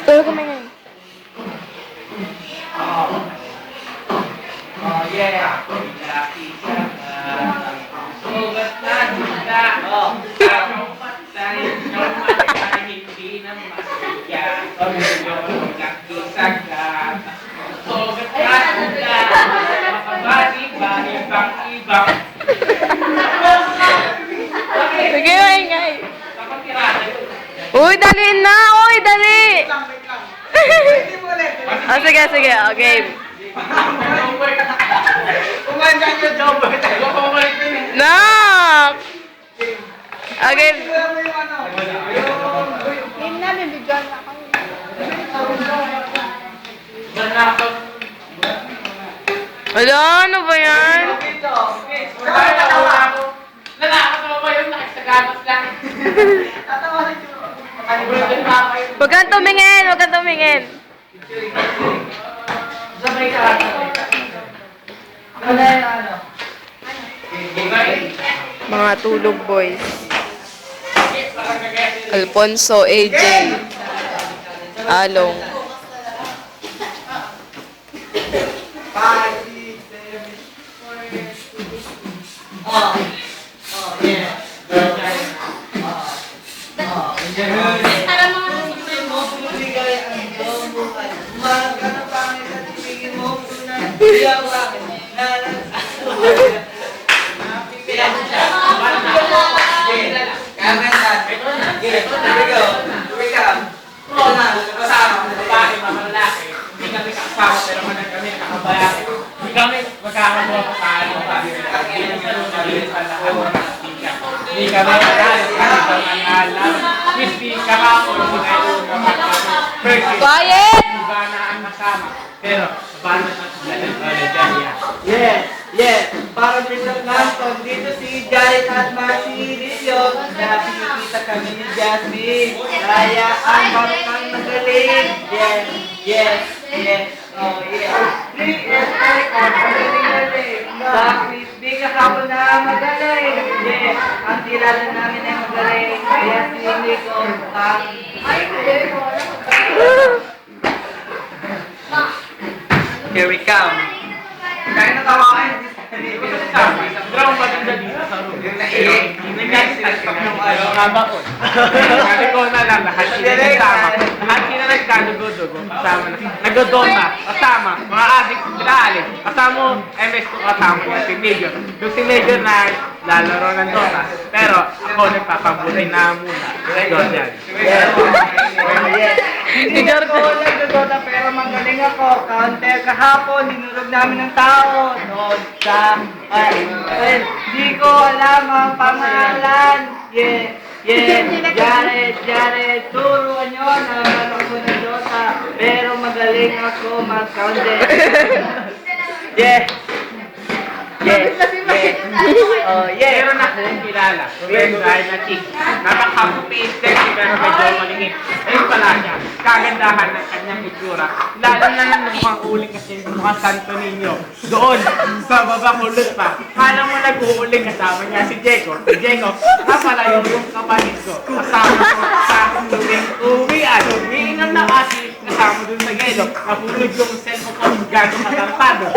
Tulog ko ngayon. Oh, yeah. Laki siya. Sugat na dila. Patay. Hindi na masaya. Yung nagkisagat. Sugat na dila. Makabali-bali ibang-ibang. Sige, maingay. Tapos tirada yun. Uy, dali na! Uy, dali! Oh, sige, sige. Oh, game. Kumandang yung double. Nak! Oh, game. Game na, bibigyan na ako. Wala, ano ba yan? Nakakatawa ba yun? Nakisagamas lang. Huwag kang tumingin! Huwag kang tumingin! Sabay ka. Ano yung ano? Mga tulog boys. Alfonso, AJ. Along. 5, 6, 7. Oh, yeah. Hindi kami Quiet! pero paano Yes, yes. Para Bishop Lanton, dito si Jared at Marsilio. Nakikita kami ni Jasmine. Kaya ang barkang magaling. Yes, yes, yes. Oh, yeah. 3SI ko, magaling-galing. Sa Crispy kasama na magaling. Yes, ang tilala namin ay magaling. Kaya si Nico, here we come. Kaya natawa kayo. Hindi ko sasabi. Ground maganda dito sa room. Yung naiyak. Nag-start yung kabaon. Sabi ko na lang, lahat sila nagsama. Lahat sila nagkadugo-dugo. Kasama na. Nagdodoma. Kasama. Mga adik sila alin. Kasama MS ko kasama niya si Major. Yung si Major na lalaro ng Dota. Pero ako nagpapabuhay na muna. Doon yan. Hindi ako nagdodota pero magaling ako. Counter kahapon, dinurog namin ng tao. Noon sa... Hindi ko alam ang pangalan. Yeah, Jared, turuan nyo na marunong ko ng Dota. Pero magaling ako mag-counter. Yeah. Oh, yeah. Meron akong kilala. Pero dahil na chick. Napaka-pupistek pero medyo malingit. Ayun pala niya. Kagandahan ng kanyang itsura. Lalo na yung mukhang uling kasi mukhang Santo Niño. Doon, sa baba kulot pa. Kala mo nag-uuling kasama niya si Jeko. Si Jeko, pala yung kapatid ko. Kasama ko sa uwian. Uwiingan na kasi kasama dun sa gelo. Napulog yung cellphone ko gago katarpado.